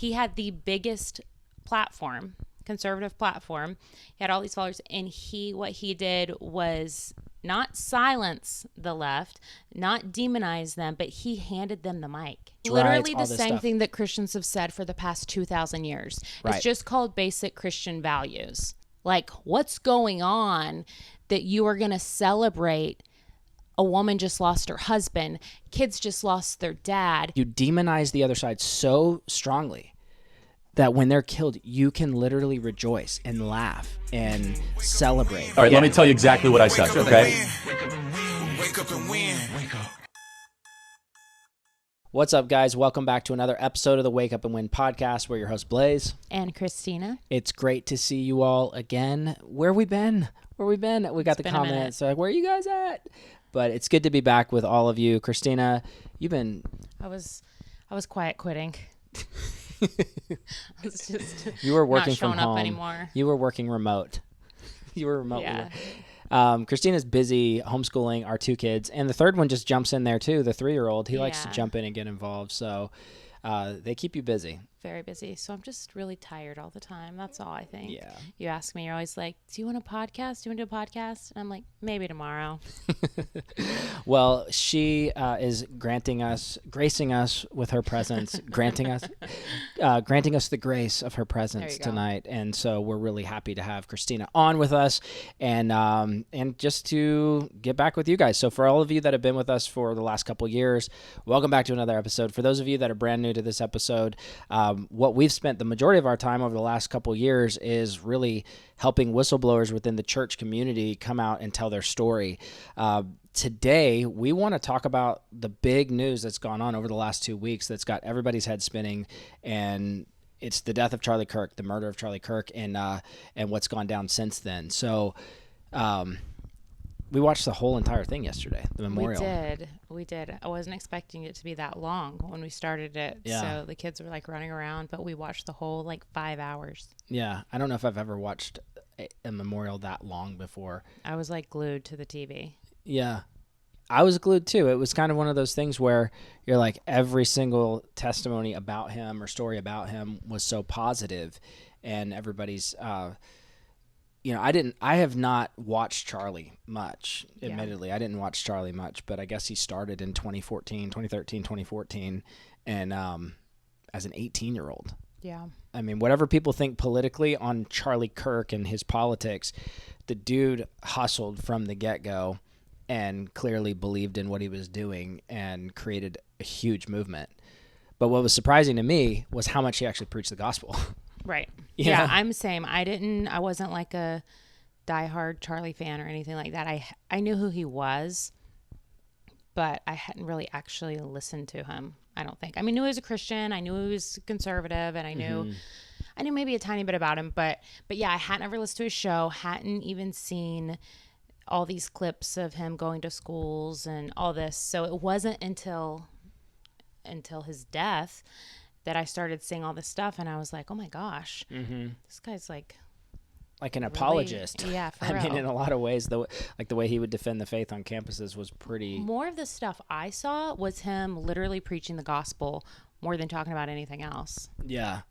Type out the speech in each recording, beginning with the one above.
he had the biggest platform, conservative platform. He had all these followers, and what he did was not silence the left, not demonize them, but he handed them the mic. Literally the same thing that Christians have said for the past 2,000 years. It's just called basic Christian values. Like, what's going on that you are going to celebrate? A woman just lost her husband. Kids just lost their dad. You demonize the other side so strongly that when they're killed, you can literally rejoice and laugh and celebrate. All right, let me tell you exactly what I said, okay? Wake up and win. Wake up. What's up, guys? Welcome back to another episode of the Wake Up and Win podcast. We're your host, Blaise. And Christina. It's great to see you all again. Where we been? We got the comments. So like, where are you guys at? But it's good to be back with all of you. Christina, you've been... I was quiet quitting. It's just you were working not showing from home up anymore. You were working remote. You were remote. Yeah. Christina's busy homeschooling our two kids, and the third one just jumps in there too. The 3-year-old, he likes to jump in and get involved. So they keep you busy. Very busy. So I'm just really tired all the time. That's all I think. Yeah. You ask me, you're always like, do you want a podcast? Do you want to do a podcast? And I'm like, maybe tomorrow. Well, she is gracing us with her presence, granting us the grace of her presence tonight. And so we're really happy to have Christina on with us and just to get back with you guys. So for all of you that have been with us for the last couple of years, welcome back to another episode. For those of you that are brand new to this episode, what we've spent the majority of our time over the last couple of years is really helping whistleblowers within the church community come out and tell their story. Today, we want to talk about the big news that's gone on over the last 2 weeks that's got everybody's head spinning, and it's the death of Charlie Kirk, the murder of Charlie Kirk, and what's gone down since then. So we watched the whole entire thing yesterday, the memorial. We did. I wasn't expecting it to be that long when we started it. Yeah. So the kids were like running around, but we watched the whole 5 hours. Yeah. I don't know if I've ever watched a memorial that long before. I was glued to the TV. Yeah. I was glued too. It was kind of one of those things where you're like, every single testimony about him or story about him was so positive, and everybody's, I have not watched Charlie much, admittedly. I didn't watch Charlie much, but I guess he started in 2013, 2014, and as an 18-year-old. Yeah. I mean, whatever people think politically on Charlie Kirk and his politics, the dude hustled from the get-go and clearly believed in what he was doing and created a huge movement. But what was surprising to me was how much he actually preached the gospel. Right. Yeah. Yeah, I'm the same. I wasn't like a diehard Charlie fan or anything like that. I knew who he was, but I hadn't really actually listened to him, I don't think. I mean, I knew he was a Christian. I knew he was conservative, and I knew maybe a tiny bit about him, but yeah, I hadn't ever listened to his show, hadn't even seen all these clips of him going to schools and all this. So it wasn't until his death that I started seeing all this stuff, and I was like, oh my gosh, this guy's like an really, apologist. Yeah, for I real. mean, in a lot of ways, the way he would defend the faith on campuses was pretty... More of the stuff I saw was him literally preaching the gospel more than talking about anything else. Yeah.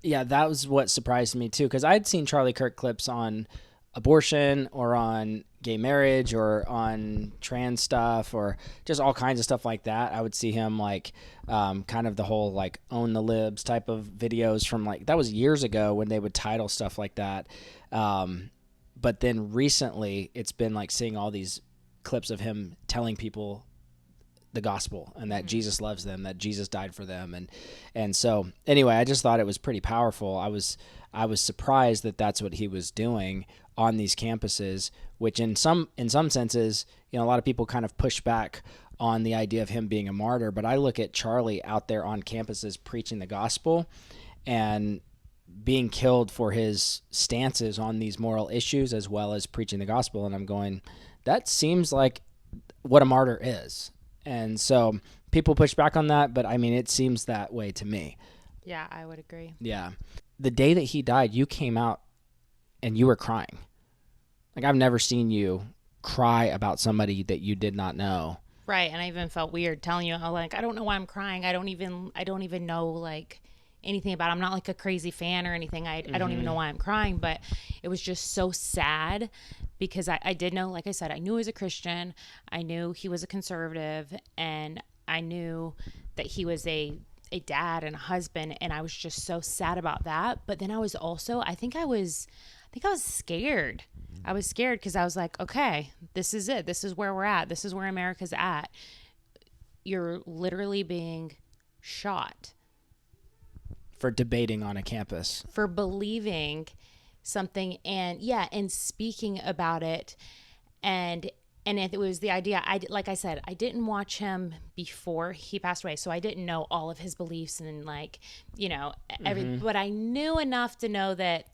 Yeah, that was what surprised me too, because I'd seen Charlie Kirk clips on abortion or on gay marriage or on trans stuff or just all kinds of stuff like that. I would see him kind of the whole own the libs type of videos from that was years ago when they would title stuff like that. But then recently it's been seeing all these clips of him telling people the gospel and that Jesus loves them, that Jesus died for them. And so anyway, I just thought it was pretty powerful. I was surprised that that's what he was doing on these campuses, which in some senses, a lot of people kind of push back on the idea of him being a martyr. But I look at Charlie out there on campuses preaching the gospel and being killed for his stances on these moral issues as well as preaching the gospel. And I'm going, that seems like what a martyr is. And so people push back on that, but I mean, it seems that way to me. Yeah, I would agree. Yeah. The day that he died, you came out and you were crying. I've never seen you cry about somebody that you did not know. Right. And I even felt weird telling you, I don't know why I'm crying. I don't even know, anything about it. I'm not like a crazy fan or anything. I don't even know why I'm crying, but it was just so sad because I did know, like I said, I knew he was a Christian. I knew he was a conservative, and I knew that he was a dad and a husband, and I was just so sad about that. But then I was also, I think I was scared. I was scared because I was like, okay, this is it. This is where we're at. This is where America's at. You're literally being shot for debating on a campus, for believing something, and speaking about it. And it was the idea. Like I said, I didn't watch him before he passed away, so I didn't know all of his beliefs and everything. But I knew enough to know that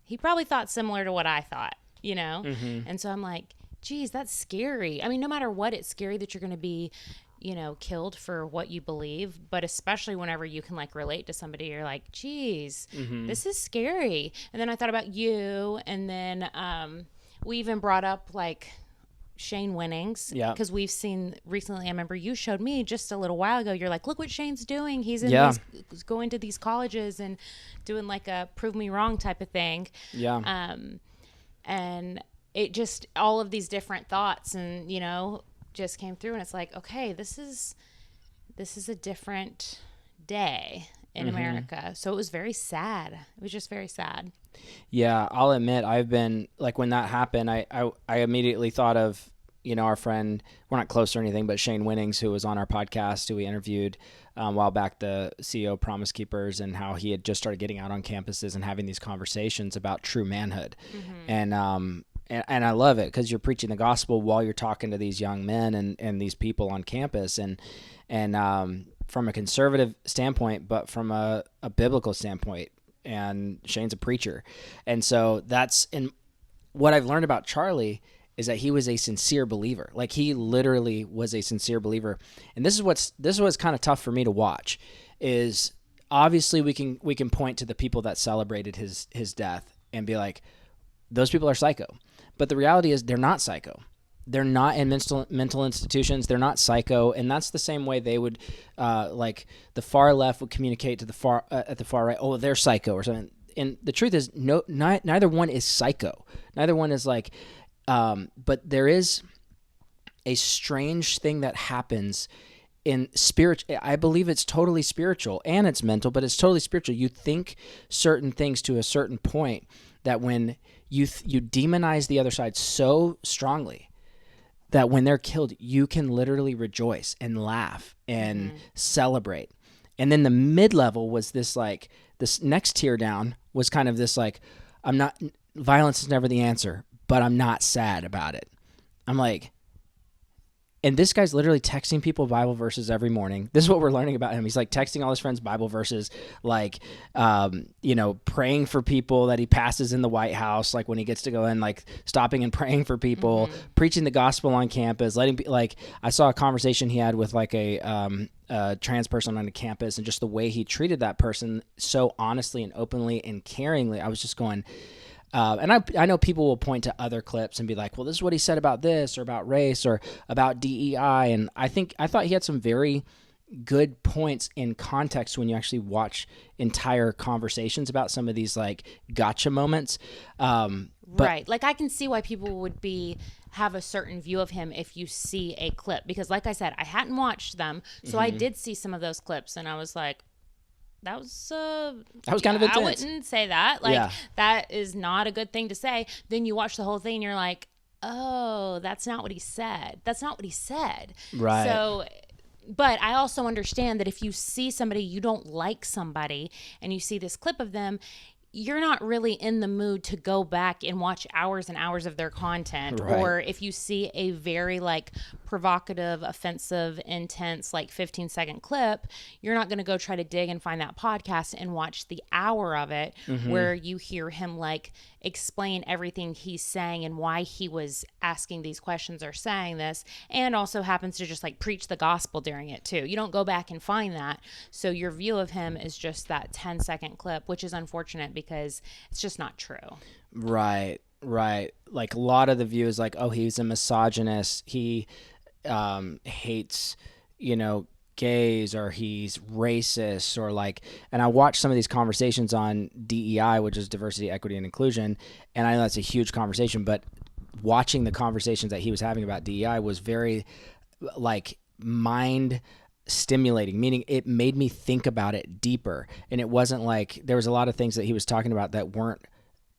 he probably thought similar to what I thought, And so I'm like, geez, that's scary. I mean, no matter what, it's scary that you're going to be, killed for what you believe, but especially whenever you can relate to somebody, you're like, geez, this is scary. And then I thought about you, and then we even brought up Shane Winnings, because we've seen recently, I remember you showed me just a little while ago, you're like, look what Shane's doing. He's in these, going to these colleges and doing a prove me wrong type of thing. And it just, all of these different thoughts and, just came through, and it's like, okay, this is a different day in America. So it was very sad. It was just very sad. Yeah, I'll admit, I've been when that happened, I immediately thought of, our friend, we're not close or anything, but Shane Winnings, who was on our podcast, who we interviewed a while back, the CEO of Promise Keepers, and how he had just started getting out on campuses and having these conversations about true manhood. And I love it because you're preaching the gospel while you're talking to these young men and these people on campus, and from a conservative standpoint, but from a biblical standpoint. And Shane's a preacher, and so and what I've learned about Charlie is that he was a sincere believer. He literally was a sincere believer. And this is what's kind of tough for me to watch. Is obviously we can point to the people that celebrated his death and be like, those people are psycho. But the reality is they're not psycho. They're not in mental institutions. They're not psycho. And that's the same way they would, the far left would communicate to the far at the far right, oh, they're psycho or something. And the truth is, neither one is psycho. Neither one is but there is a strange thing that happens in spirit. I believe it's totally spiritual and it's mental, but it's totally spiritual. You think certain things to a certain point that when you demonize the other side so strongly that when they're killed, you can literally rejoice and laugh and celebrate. And then the mid-level was this this next tier down was kind of this violence is never the answer, but I'm not sad about it. I'm like, and this guy's literally texting people Bible verses every morning. This is what we're learning about him. He's texting all his friends Bible verses, praying for people that he passes in the White House, when he gets to go in, stopping and praying for people, preaching the gospel on campus, I saw a conversation he had with a trans person on a campus, and just the way he treated that person so honestly and openly and caringly. I was just going, and I know people will point to other clips and be like, well, this is what he said about this or about race or about DEI. And I thought he had some very good points in context when you actually watch entire conversations about some of these gotcha moments. Right. I can see why people would have a certain view of him if you see a clip, because like I said, I hadn't watched them. So I did see some of those clips and I was like, that was kind of intense. I wouldn't say that. That is not a good thing to say. Then you watch the whole thing and you're like, oh, that's not what he said. That's not what he said. Right. So, but I also understand that if you see somebody, you don't like somebody, and you see this clip of them, you're not really in the mood to go back and watch hours and hours of their content. Right. Or if you see a very provocative, offensive, intense 15-second clip, you're not going to go try to dig and find that podcast and watch the hour of it where you hear him explain everything he's saying and why he was asking these questions or saying this, and also happens to just preach the gospel during it too. You don't go back and find that. So your view of him is just that 10-second clip, which is unfortunate because it's just not true. Right. A lot of the view is oh, he's a misogynist. He hates, gays or he's racist or like, and I watched some of these conversations on DEI, which is diversity, equity, and inclusion. And I know that's a huge conversation, but watching the conversations that he was having about DEI was very like mind stimulating, meaning it made me think about it deeper. And it wasn't like, there was a lot of things that he was talking about that weren't,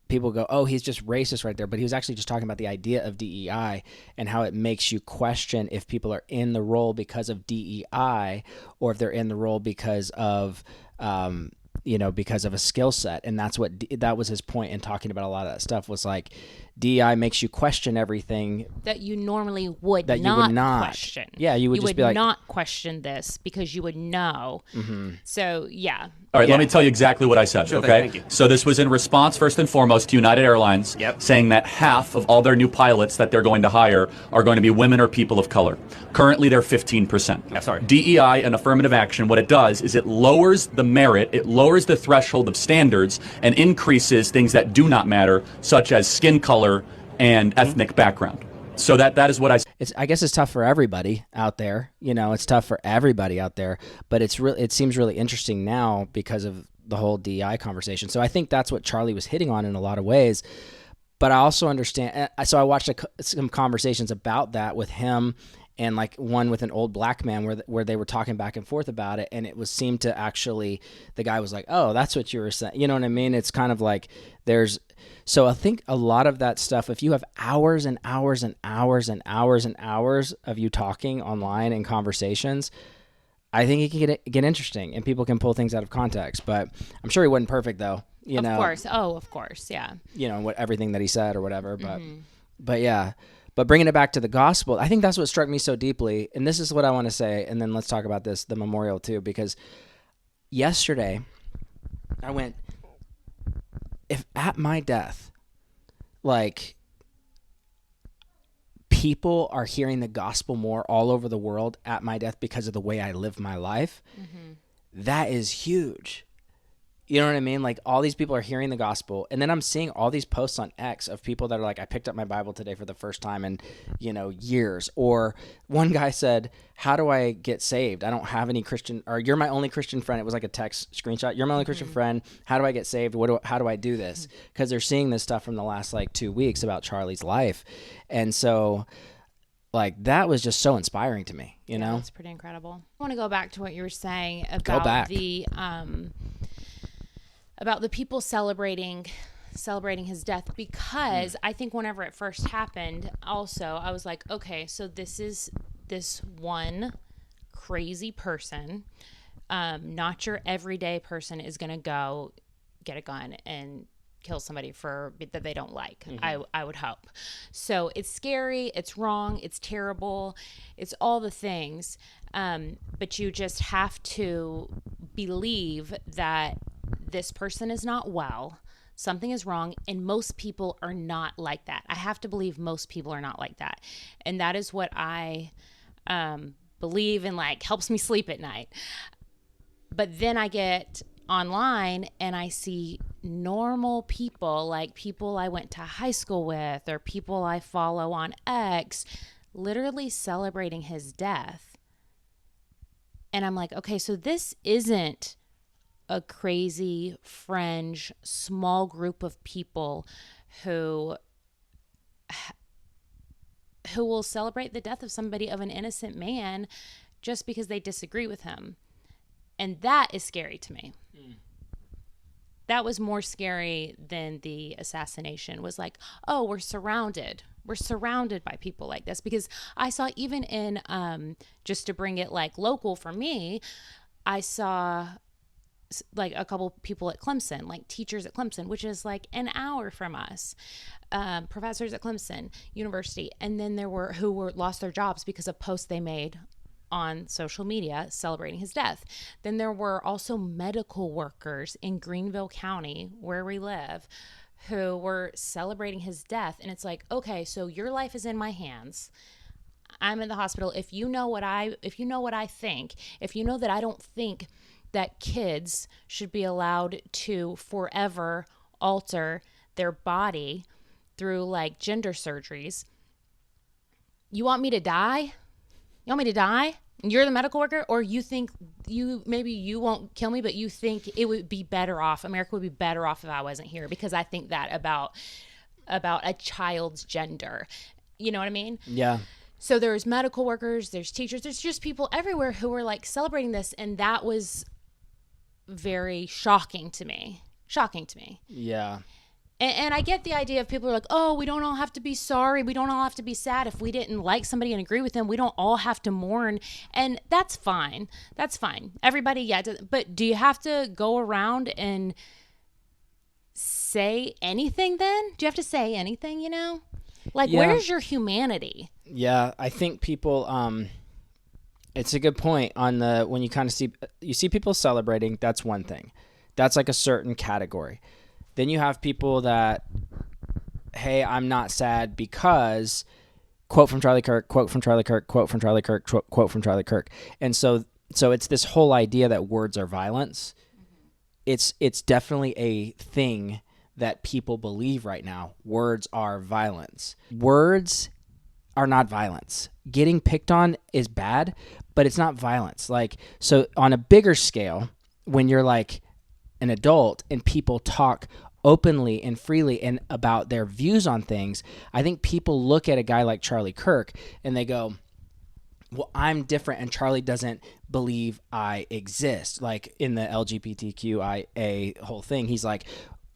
people go, oh, he's just racist right there. But he was actually just talking about the idea of DEI and how it makes you question if people are in the role because of DEI or if they're in the role because of, because of a skill set. And that's that was his point in talking about a lot of that stuff, was like DEI makes you question everything that you normally would that not, you would not question. Yeah, you would just be like, not question this because you would know. So yeah. All right, let me tell you exactly what I said, Sure thing, okay? thank you. So this was in response, first and foremost, to United Airlines saying that half of all their new pilots that they're going to hire are going to be women or people of color. Currently, they're 15%. Yeah, sorry. DEI and affirmative action, what it does is it lowers the merit, it lowers the threshold of standards, and increases things that do not matter, such as skin color and ethnic background. So that is what I guess it's tough for everybody out there. It's tough for everybody out there, but it seems really interesting now because of the whole DEI conversation. So I think that's what Charlie was hitting on in a lot of ways. But I also understand. So I watched some conversations about that with him and like one with an old black man where they were talking back and forth about it. And it seemed to actually, the guy was like, oh, that's what you were saying. You know what I mean? It's kind of like so I think a lot of that stuff, if you have hours and hours and hours and hours and hours of you talking online and conversations, I think it can get interesting and people can pull things out of context. But I'm sure he wasn't perfect though. Of course. Oh, of course. Yeah. Everything that he said or whatever. But yeah. But bringing it back to the gospel, I think that's what struck me so deeply. And this is what I want to say. And then let's talk about the memorial too, because yesterday I went, if at my death, like people are hearing the gospel more all over the world at my death because of the way I live my life, that is huge. You know what I mean? Like all these people are hearing the gospel. And then I'm seeing all these posts on X of people that are like, I picked up my Bible today for the first time in, years. Or one guy said, how do I get saved? I don't have any Christian, or you're my only Christian friend. It was like a text screenshot. You're my only Christian friend. How do I get saved? How do I do this? Because they're seeing this stuff from the last like 2 weeks about Charlie's life. And so like that was just so inspiring to me, know? It's pretty incredible. I want to go back to what you were saying about the people celebrating his death, because I think whenever it first happened also I was like, okay, so this is this one crazy person, not your everyday person is going to go get a gun and kill somebody that they don't like. I would hope. So it's scary, it's wrong, it's terrible, it's all the things, but you just have to believe that this person is not well, something is wrong, and most people are not like that. I have to believe most people are not like that. And that is what I believe, and like helps me sleep at night. But then I get online and I see normal people, like people I went to high school with or people I follow on X, literally celebrating his death. And I'm like, okay, so this isn't a crazy fringe small group of people who will celebrate the death of an innocent man just because they disagree with him. And that is scary to me. That was more scary than the assassination. Was like, oh, we're surrounded by people like this. Because I saw even in just to bring it like local for me, I saw like a couple people at Clemson, like teachers at Clemson, which is like an hour from us, professors at Clemson University. And then there were who lost their jobs because of posts they made on social media celebrating his death. Then there were also medical workers in Greenville County, where we live, who were celebrating his death. And it's like, okay, so your life is in my hands. I'm in the hospital. If you know what I think, if you know that I don't think that kids should be allowed to forever alter their body through like gender surgeries, you want me to die? You want me to die? You're the medical worker, or you think maybe you won't kill me, but you think it would be better off. America would be better off if I wasn't here, because I think that about a child's gender. You know what I mean? Yeah. So there's medical workers, there's teachers, there's just people everywhere who were like celebrating this, and that was very shocking to me. Yeah. And I get the idea of people are like, oh, we don't all have to be sorry. We don't all have to be sad. If we didn't like somebody and agree with them, we don't all have to mourn. And that's fine. That's fine. Everybody, yeah. But do you have to go around and say anything then? Do you have to say anything, you know? Like, where's your humanity? Yeah, I think people, it's a good point on when you kind of see people celebrating, that's one thing. That's like a certain category. Then you have people that, hey, I'm not sad because, quote from Charlie Kirk, quote from Charlie Kirk, quote from Charlie Kirk, quote from Charlie Kirk. And so it's this whole idea that words are violence. Mm-hmm. It's definitely a thing that people believe right now. Words are violence. Words are not violence. Getting picked on is bad, but it's not violence. Like, so on a bigger scale, when you're like an adult and people talk openly and freely and about their views on things, I think people look at a guy like Charlie Kirk and they go, well, I'm different and Charlie doesn't believe I exist. Like in the LGBTQIA whole thing, he's like,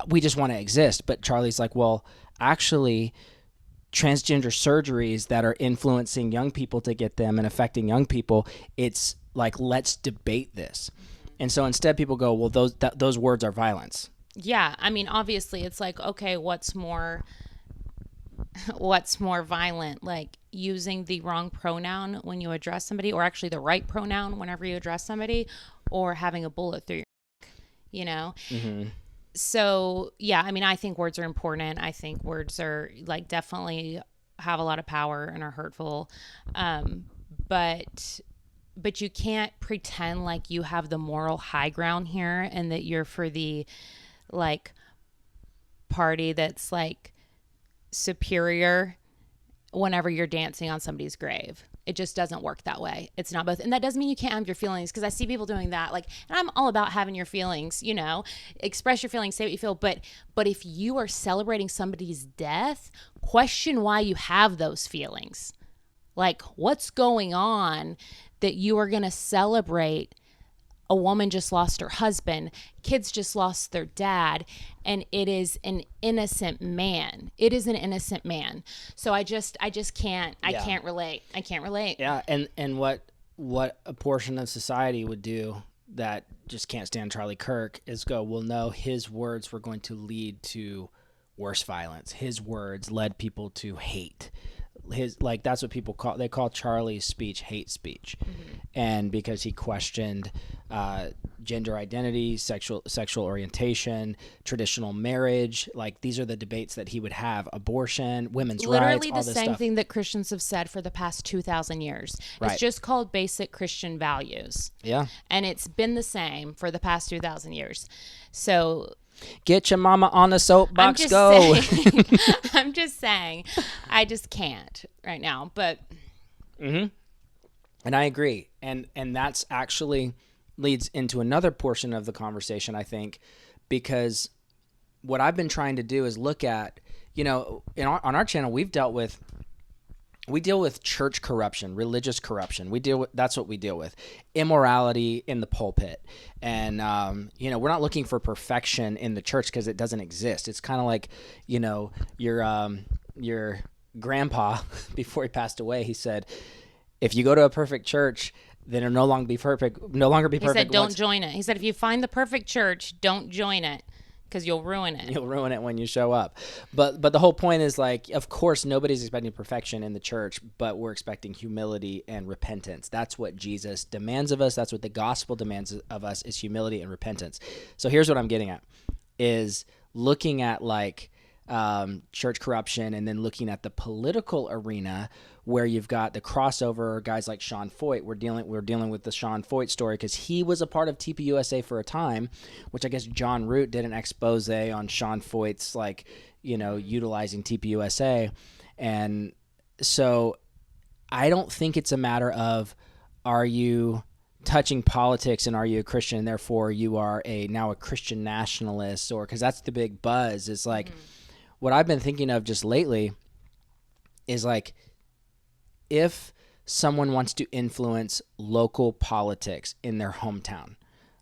we just want to exist. But Charlie's like, well, actually, transgender surgeries that are influencing young people to get them and affecting young people, it's like, let's debate this. And so instead people go, well, those words are violence. Yeah. I mean, obviously it's like, okay, what's more violent? Like using the wrong pronoun when you address somebody, or actually the right pronoun whenever you address somebody, or having a bullet through your neck, you know? Mm-hmm. So yeah, I mean, I think words are important. I think words are like definitely have a lot of power and are hurtful. But you can't pretend like you have the moral high ground here and that you're for the like party that's like superior whenever you're dancing on somebody's grave. It just doesn't work that way. It's not both. And that doesn't mean you can't have your feelings, because I see people doing that. Like, and I'm all about having your feelings, you know, express your feelings, say what you feel. But if you are celebrating somebody's death, question why you have those feelings. Like, what's going on that you are going to celebrate? A woman just lost her husband, kids just lost their dad, and it is an innocent man. It is an innocent man. So I just can't, I can't relate. I can't relate. Yeah. And what a portion of society would do that just can't stand Charlie Kirk is go, well, no, his words were going to lead to worse violence. His words led people to hate. That's what people call Charlie's speech hate speech. Mm-hmm. And because he questioned gender identity, sexual orientation, traditional marriage, like these are the debates that he would have: abortion, women's rights, all this stuff. Literally the same thing that Christians have said for the past 2,000 years. Right. It's just called basic Christian values. Yeah. And it's been the same for the past 2,000 years. So get your mama on the soapbox, I'm just saying, I just can't right now, but. Mm-hmm. And I agree. And that's actually leads into another portion of the conversation, I think, because what I've been trying to do is look at, you know, on our channel, we deal with church corruption, religious corruption. That's what we deal with. Immorality in the pulpit. And, you know, we're not looking for perfection in the church because it doesn't exist. It's kind of like, you know, your grandpa, before he passed away, he said, if you go to a perfect church, then it'll no longer be perfect. He said, don't join it. He said, if you find the perfect church, don't join it, because you'll ruin it. You'll ruin it when you show up. But the whole point is, like, of course, nobody's expecting perfection in the church, but we're expecting humility and repentance. That's what Jesus demands of us. That's what the gospel demands of us, is humility and repentance. So here's what I'm getting at, is looking at like church corruption, and then looking at the political arena where you've got the crossover guys like Sean Feucht. We're dealing with the Sean Feucht story because he was a part of TPUSA for a time, which I guess John Root did an expose on Sean Feucht's, like, you know, utilizing TPUSA. And so I don't think it's a matter of are you touching politics and are you a Christian and therefore you are now a Christian nationalist, or because that's the big buzz. It's like what I've been thinking of just lately is like if someone wants to influence local politics in their hometown.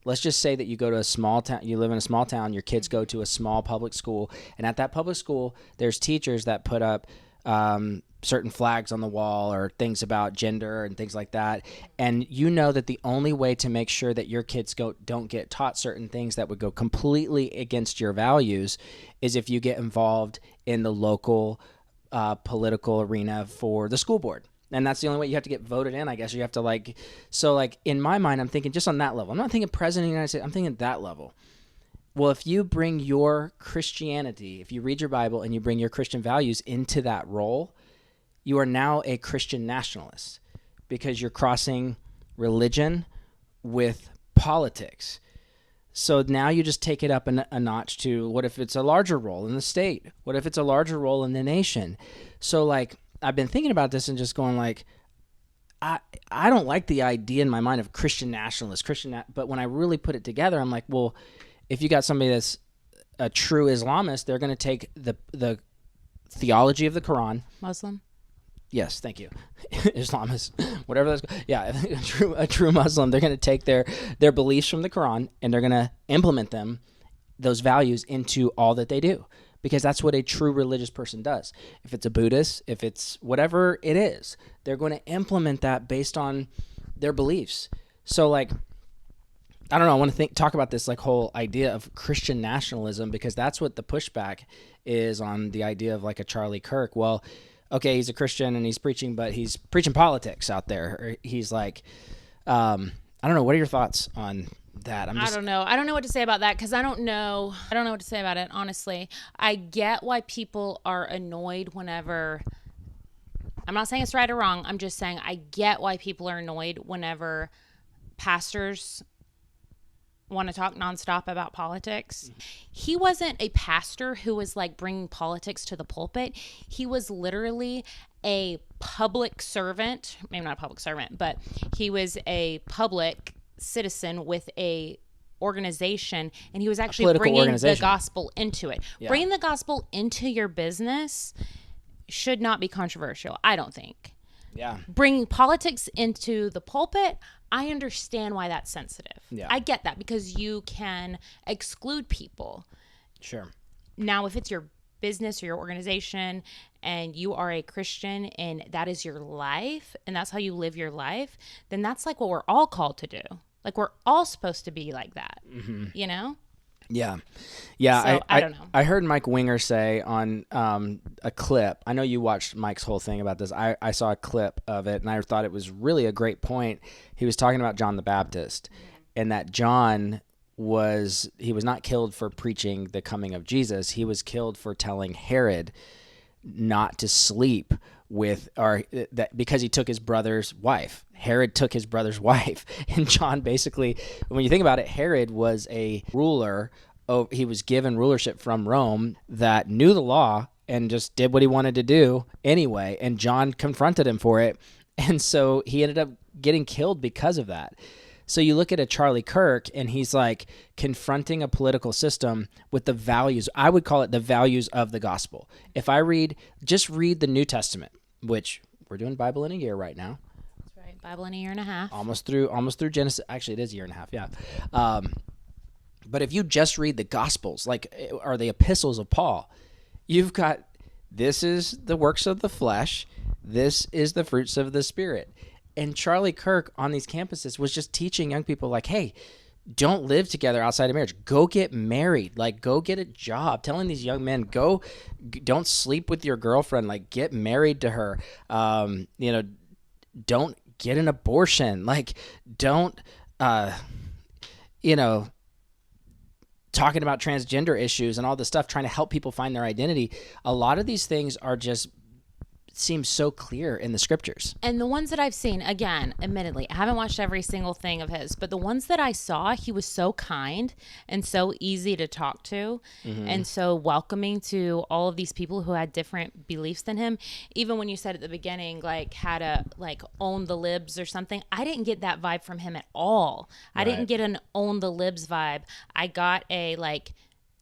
Let's just say that you go to a small town, you live in a small town, your kids go to a small public school, and at that public school, there's teachers that put up certain flags on the wall or things about gender and things like that. And you know that the only way to make sure that your kids don't get taught certain things that would go completely against your values is if you get involved in the local political arena for the school board. And that's the only way you have to get voted in, I guess. You have to so in my mind, I'm thinking just on that level. I'm not thinking president of the United States. I'm thinking that level. Well, if you bring your Christianity, if you read your Bible and you bring your Christian values into that role, you are now a Christian nationalist because you're crossing religion with politics. So now you just take it up a notch to what if it's a larger role in the state? What if it's a larger role in the nation? So I've been thinking about this and just going I don't like the idea in my mind of Christian nationalist, but when I really put it together, I'm like, well, if you got somebody that's a true Islamist, they're going to take the theology of the Quran. Muslim? Yes, thank you. Islamist, whatever that's called. Yeah, a true Muslim, they're going to take their beliefs from the Quran and they're going to implement those values into all that they do. Because that's what a true religious person does. If it's a Buddhist, if it's whatever it is, they're going to implement that based on their beliefs. So I don't know, I want to talk about this whole idea of Christian nationalism, because that's what the pushback is on the idea of a Charlie Kirk. Well, okay, he's a Christian and he's preaching, but he's preaching politics out there. Or he's I don't know, what are your thoughts on that? I don't know. I don't know what to say about that because I don't know what to say about it, honestly. I get why people are annoyed whenever, I'm not saying it's right or wrong. I'm just saying I get why people are annoyed whenever pastors want to talk nonstop about politics. He wasn't a pastor who was bringing politics to the pulpit. He was literally a public servant, maybe not a public servant, but he was a public citizen with a organization, and he was actually bringing the gospel into it. Yeah. Bringing the gospel into your business should not be controversial, I don't think. Yeah. Bringing politics into the pulpit, I understand why that's sensitive. Yeah. I get that because you can exclude people. Sure. Now, if it's your business or your organization and you are a Christian and that is your life and that's how you live your life, then that's what we're all called to do. We're all supposed to be like that, you know? Yeah. Yeah. So, I don't know. I heard Mike Winger say on a clip. I know you watched Mike's whole thing about this. I saw a clip of it, and I thought it was really a great point. He was talking about John the Baptist, and that John was not killed for preaching the coming of Jesus. He was killed for telling Herod not to sleep with, or that because he took his brother's wife. Herod took his brother's wife. And John basically, when you think about it, Herod was a ruler. He was given rulership from Rome that knew the law and just did what he wanted to do anyway. And John confronted him for it. And so he ended up getting killed because of that. So you look at a Charlie Kirk, and he's confronting a political system with the values. I would call it the values of the gospel. If I just read the New Testament, which we're doing Bible in a year right now. That's right. Bible in a year and a half. Almost through Genesis. Actually, it is a year and a half. Yeah. But if you just read the Gospels, or the epistles of Paul, you've got, this is the works of the flesh. This is the fruits of the Spirit. And Charlie Kirk on these campuses was just teaching young people hey, don't live together outside of marriage. Go get married. Go get a job. Telling these young men, don't sleep with your girlfriend. Get married to her. Don't get an abortion. Don't, talking about transgender issues and all this stuff, trying to help people find their identity. A lot of these things are just seems so clear in the scriptures. And the ones that I've seen, again, admittedly, I haven't watched every single thing of his, but the ones that I saw, he was so kind and so easy to talk to and so welcoming to all of these people who had different beliefs than him. Even when you said at the beginning, like, how to, like, own the libs or something, I didn't get that vibe from him at all. I didn't get an own the libs vibe. I got a, like,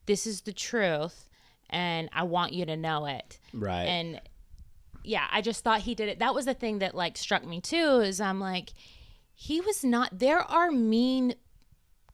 this is the truth and I want you to know it. Right. And yeah, I just thought he did it. That was the thing that, like, struck me too, is I'm like, he was not, there are mean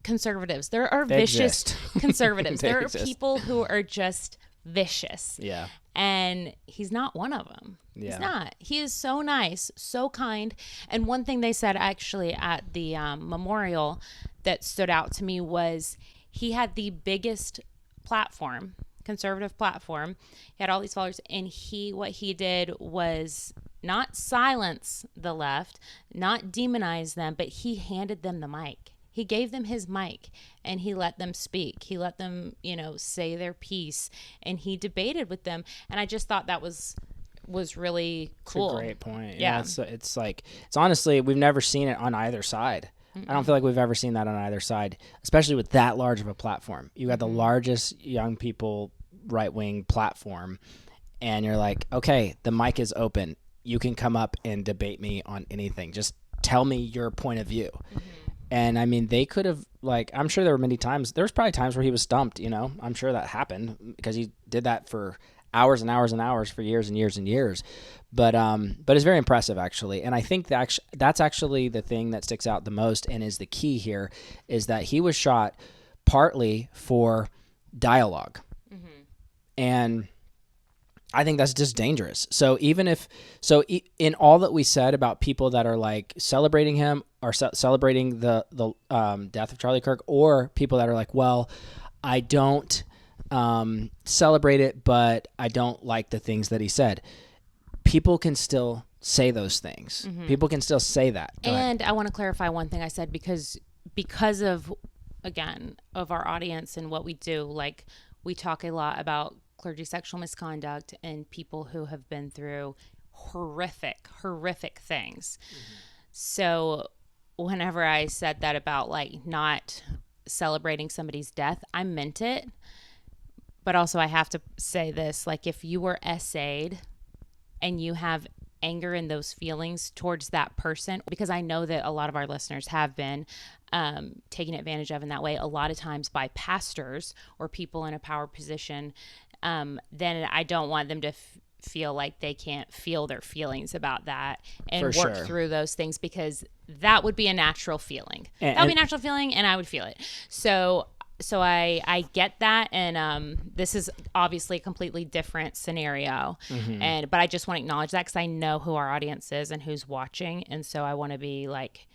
conservatives. There are vicious conservatives. There are people who are just vicious. Yeah. And he's not one of them. Yeah. He's not. He is so nice, so kind. And one thing they said actually at the memorial that stood out to me was he had the biggest platform, conservative platform. He had all these followers, and what he did was not silence the left, not demonize them, but he handed them the mic. He gave them his mic and he let them speak. He let them, say their piece, and he debated with them. And I just thought that was really cool. It's a great point. Yeah. It's honestly, we've never seen it on either side. I don't feel like we've ever seen that on either side, especially with that large of a platform. You got the largest young people right-wing platform, and you're like, okay, the mic is open. You can come up and debate me on anything. Just tell me your point of view. And I mean, they could have, like, I'm sure there were many times, there was probably times where he was stumped, I'm sure that happened because he did that for hours and hours and hours for years and years and years. But it's very impressive, actually. And I think that's actually the thing that sticks out the most and is the key here, is that he was shot partly for dialogue. And I think that's just dangerous. So in all that we said about people that are, like, celebrating him or celebrating the death of Charlie Kirk, or people that are like, well, I don't celebrate it, but I don't like the things that he said. People can still say those things. People can still say that. And I want to clarify one thing I said, because of, again, of our audience and what we do. Like, we talk a lot about clergy sexual misconduct and people who have been through horrific things. So whenever I said that about, like, not celebrating somebody's death, I meant it. But also I have to say this, like, if you were SA'd and you have anger and those feelings towards that person, because I know that a lot of our listeners have been taken advantage of in that way, a lot of times by pastors or people in a power position, then I don't want them to feel like they can't feel their feelings about that and For work sure. through those things, because that would be a natural feeling. That would be a natural feeling, and I would feel it. So I get that, and this is obviously a completely different scenario, but I just want to acknowledge that because I know who our audience is and who's watching, and so I want to be, like,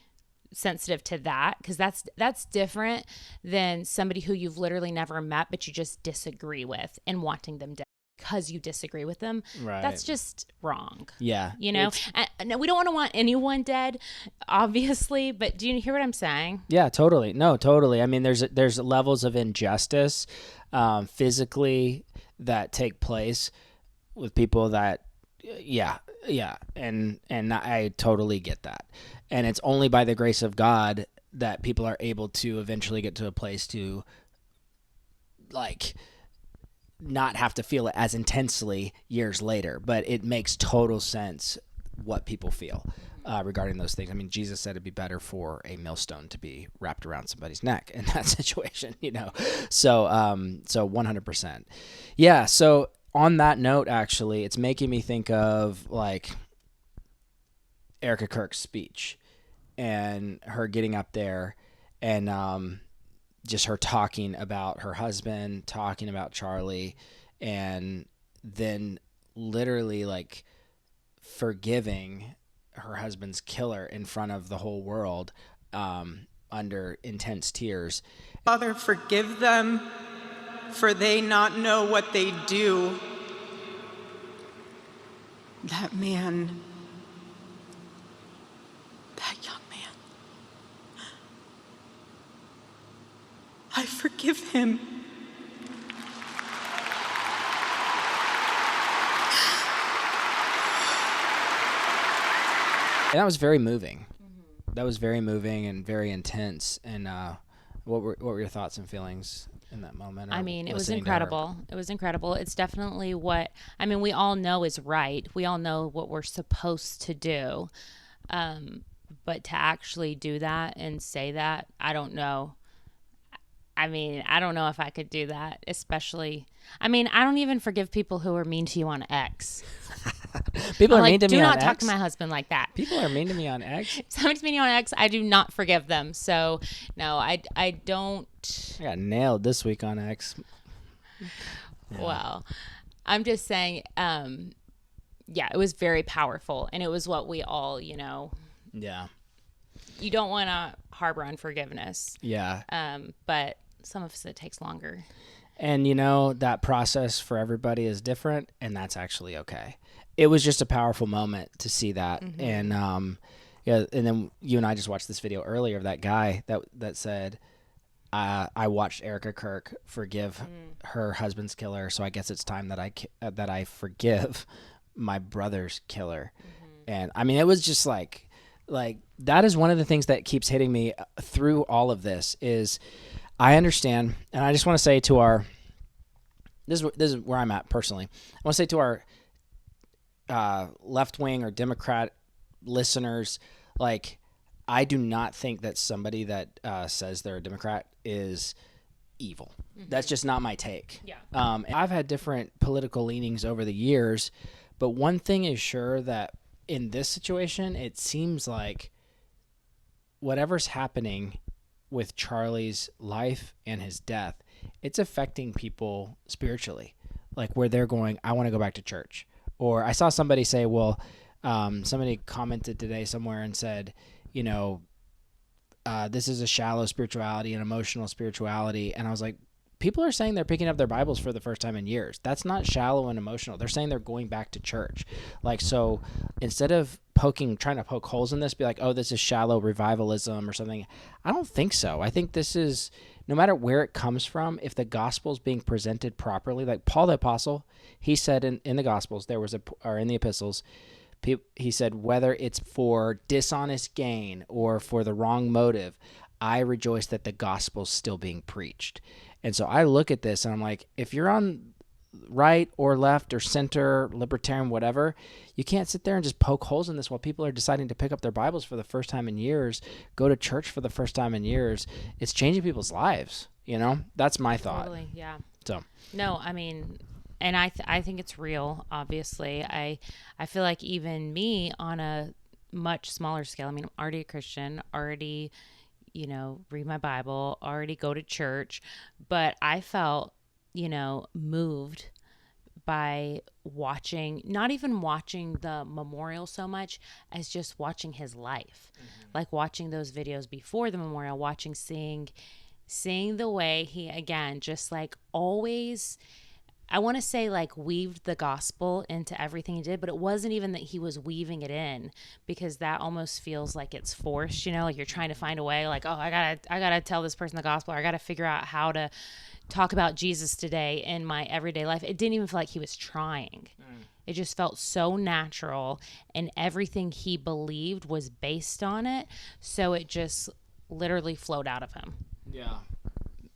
sensitive to that, because that's different than somebody who you've literally never met but you just disagree with and wanting them dead because you disagree with them. Right. That's just wrong. Yeah. And we don't want anyone dead, obviously, but do you hear what I'm saying? Yeah, totally. No, totally. I mean, there's levels of injustice physically that take place with people that, yeah, and I totally get that. And it's only by the grace of God that people are able to eventually get to a place to, like, not have to feel it as intensely years later. But it makes total sense what people feel regarding those things. I mean, Jesus said it'd be better for a millstone to be wrapped around somebody's neck in that situation, So 100%. Yeah, so on that note, actually, it's making me think of, like, Erica Kirk's speech and her getting up there and just her talking about her husband, talking about Charlie, and then literally, like, forgiving her husband's killer in front of the whole world under intense tears. Father, forgive them, for they not know what they do. That man, that young man, I forgive him. And that was very moving. That was very moving and very intense. And what were your thoughts and feelings in that moment? I mean, it was incredible. It was incredible. It's definitely we all know is right. We all know what we're supposed to do. But to actually do that and say that, I don't know. I mean, I don't know if I could do that, especially, I mean, I don't even forgive people who are mean to you on X. People are mean to me on X? Do not talk to my husband like that. People are mean to me on X? If somebody's mean to me on X, I do not forgive them. So, no, I don't. I got nailed this week on X. Yeah. Well, I'm just saying, yeah, it was very powerful. And it was what we all, Yeah. You don't want to harbor unforgiveness. Yeah. But some of us, it takes longer. And, that process for everybody is different, and that's actually okay. It was just a powerful moment to see that. Mm-hmm. And, and then you and I just watched this video earlier of that guy that said, I watched Erica Kirk forgive her husband's killer, so I guess it's time that I forgive my brother's killer. Mm-hmm. And, I mean, it was just like that is one of the things that keeps hitting me through all of this is I understand, and I just want to say to this is where I'm at personally. I want to say to our left-wing or Democrat listeners, I do not think that somebody that says they're a Democrat is evil. Mm-hmm. That's just not my take. Yeah. I've had different political leanings over the years, but one thing is sure that in this situation, it seems like whatever's happening with Charlie's life and his death, it's affecting people spiritually, where they're going, I want to go back to church. Or I saw somebody say, somebody commented today somewhere and said, this is a shallow spirituality and emotional spirituality. And I was like, people are saying they're picking up their Bibles for the first time in years. That's not shallow and emotional. They're saying they're going back to church. So instead of trying to poke holes in this, be like, oh, this is shallow revivalism or something. I don't think so. I think this is, no matter where it comes from, if the gospel is being presented properly, like Paul the Apostle, he said in the Gospels, or in the epistles, he said, whether it's for dishonest gain or for the wrong motive, I rejoice that the gospel's still being preached. And so I look at this and I'm like, if you're on right or left or center, libertarian, whatever, you can't sit there and just poke holes in this while people are deciding to pick up their Bibles for the first time in years, go to church for the first time in years. It's changing people's lives, That's my thought. Totally, yeah. So. No, I mean, and I think it's real, obviously. I feel like even me on a much smaller scale, I mean, I'm already a Christian, already read my Bible, already go to church, but I felt, moved by not even watching the memorial so much as just watching his life, watching those videos before the memorial, seeing the way he, again, just always, I want to say weaved the gospel into everything he did, but it wasn't even that he was weaving it in, because that almost feels like it's forced, you're trying to find a way, oh, I gotta tell this person the gospel, or I gotta figure out how to talk about Jesus today in my everyday life. It didn't even feel like he was trying. It just felt so natural, and everything he believed was based on it. So it just literally flowed out of him. Yeah.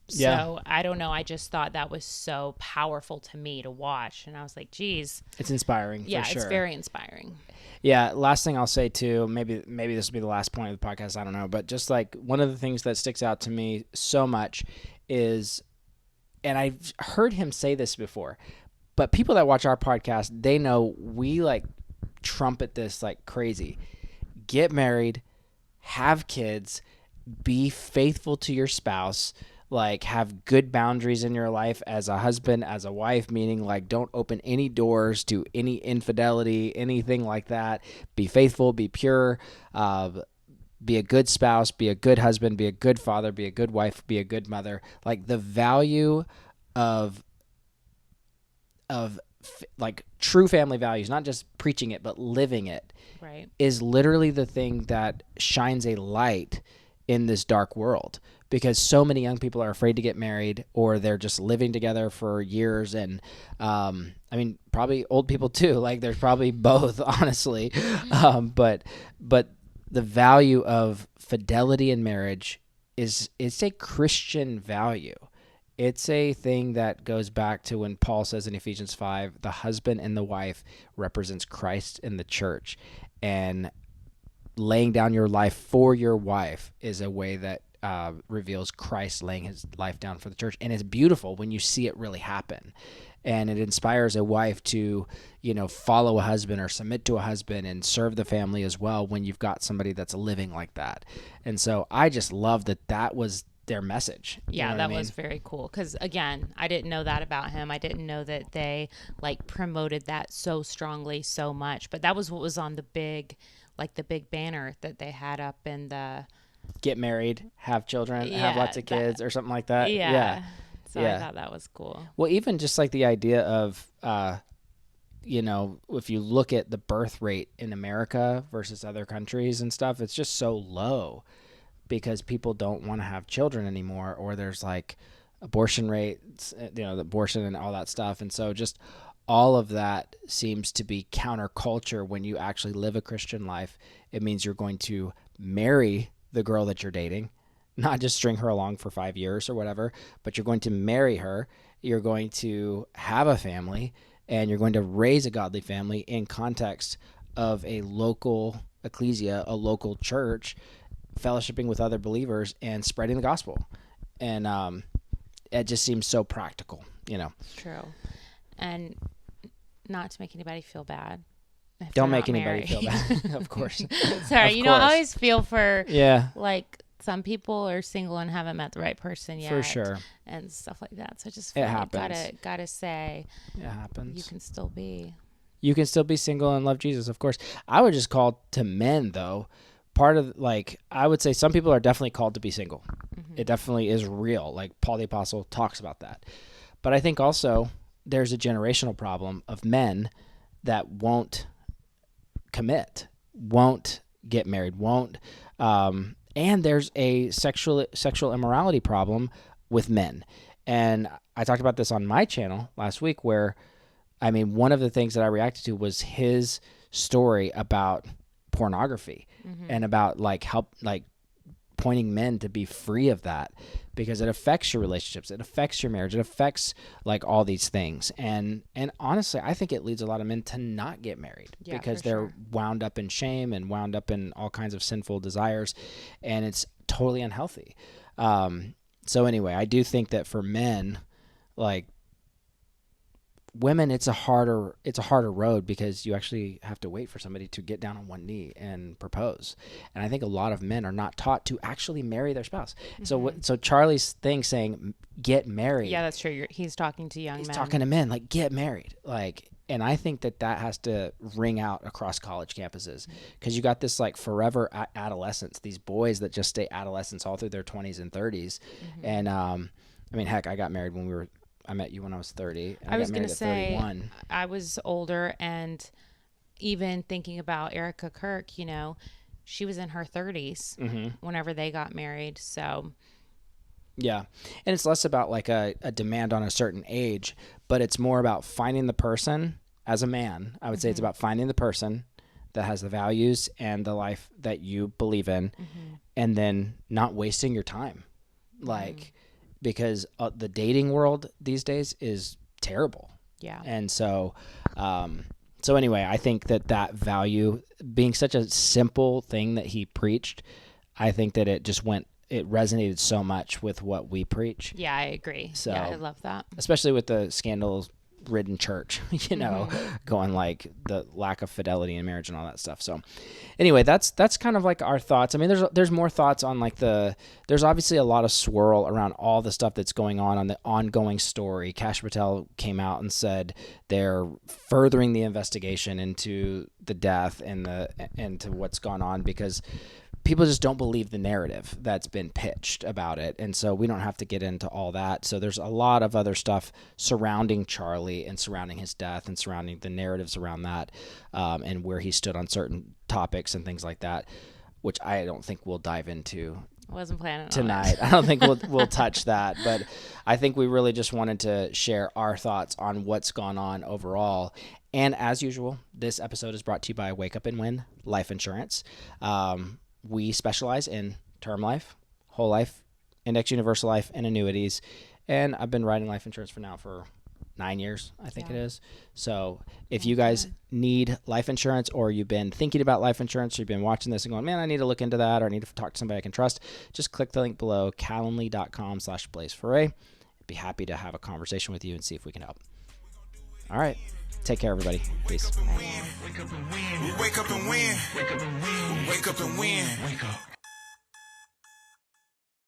So I don't know. I just thought that was so powerful to me to watch. And I was like, geez. It's inspiring. Yeah, for sure. It's very inspiring. Yeah. Last thing I'll say too, maybe this will be the last point of the podcast. I don't know. But just one of the things that sticks out to me so much is, and I've heard him say this before, but people that watch our podcast, they know we trumpet this like crazy. Get married, have kids, be faithful to your spouse, have good boundaries in your life as a husband, as a wife, meaning don't open any doors to any infidelity, anything like that. Be faithful, be pure, be a good spouse, be a good husband, be a good father, be a good wife, be a good mother. The value of true family values, not just preaching it, but living it, right, is literally the thing that shines a light in this dark world, because so many young people are afraid to get married, or they're just living together for years. And I mean, probably old people too. Like, there's probably both, honestly. But the value of fidelity in marriage it's a Christian value. It's a thing that goes back to when Paul says in Ephesians 5, the husband and the wife represents Christ in the church. And laying down your life for your wife is a way that reveals Christ laying his life down for the church. And it's beautiful when you see it really happen. And it inspires a wife to, follow a husband or submit to a husband and serve the family as well when you've got somebody that's living like that. And so I just love that was their message. Yeah, that was very cool. Because again, I didn't know that about him. I didn't know that they promoted that so strongly, so much. But that was what was on the big banner that they had up in the get married, have children, have lots of kids, or something like that. Yeah. So I thought that was cool. Well, even just the idea of, if you look at the birth rate in America versus other countries and stuff, it's just so low because people don't want to have children anymore, or there's abortion rates, abortion and all that stuff. And so just all of that seems to be counterculture when you actually live a Christian life. It means you're going to marry the girl that you're dating, not just string her along for 5 years or whatever, but you're going to marry her. You're going to have a family, and you're going to raise a godly family in context of a local ecclesia, a local church, fellowshipping with other believers and spreading the gospel. And it just seems so practical, True. And not to make anybody feel bad. Don't make anybody feel bad. Of course. Sorry. Of I course. always feel for some people are single and haven't met the right person yet. For sure. And stuff like that. So I just feel gotta say it happens. You can still be single and love Jesus, of course. I would just call to men, though, part of I would say some people are definitely called to be single. Mm-hmm. It definitely is real. Paul the Apostle talks about that. But I think also there's a generational problem of men that won't commit, won't get married, won't, and there's a sexual immorality problem with men. And I talked about this on my channel last week where, one of the things that I reacted to was his story about pornography and about pointing men to be free of that, because it affects your relationships, it affects your marriage, it affects all these things. And honestly, I think it leads a lot of men to not get married because they're wound up in shame and wound up in all kinds of sinful desires, and it's totally unhealthy. So anyway, I do think that for men, women, it's a harder road because you actually have to wait for somebody to get down on one knee and propose. And I think a lot of men are not taught to actually marry their spouse. Mm-hmm. So Charlie's thing saying get married. Yeah, that's true. He's talking to young men. He's talking to men, get married. And I think that has to ring out across college campuses, because you got this forever adolescence, these boys that just stay adolescents all through their 20s and 30s. Mm-hmm. And heck, I got married when I met you when I was 30. I was going to say, I was older, and even thinking about Erica Kirk, she was in her 30s whenever they got married. So, yeah. And it's less about a demand on a certain age, but it's more about finding the person as a man. I would say it's about finding the person that has the values and the life that you believe in, and then not wasting your time. Because the dating world these days is terrible. Yeah. And so anyway, I think that value being such a simple thing that he preached, I think that it resonated so much with what we preach. Yeah, I agree. So, yeah, I love that. Especially with the scandal-ridden church, going the lack of fidelity in marriage and all that stuff. So anyway, that's kind of our thoughts. There's more thoughts on there's obviously a lot of swirl around all the stuff that's going on the ongoing story. Kash Patel came out and said they're furthering the investigation into the death and into what's gone on, because people just don't believe the narrative that's been pitched about it. And so we don't have to get into all that. So there's a lot of other stuff surrounding Charlie and surrounding his death and surrounding the narratives around that, and where he stood on certain topics and things like that, which I don't think we'll dive into Wasn't planning tonight. on it. I don't think we'll touch that, but I think we really just wanted to share our thoughts on what's gone on overall. And as usual, this episode is brought to you by Wake Up and Win Life Insurance. We specialize in term life, whole life, index universal life, and annuities. And I've been writing life insurance for 9 years, I think it is. So if you guys need life insurance, or you've been thinking about life insurance, or you've been watching this and going, man, I need to look into that, or I need to talk to somebody I can trust, just click the link below, calendly.com/BlaiseForay. I'd be happy to have a conversation with you and see if we can help. All right. Take care, everybody. Peace. Wake up and win. Wake up and win. Wake up and win. Wake up and win. Wake up.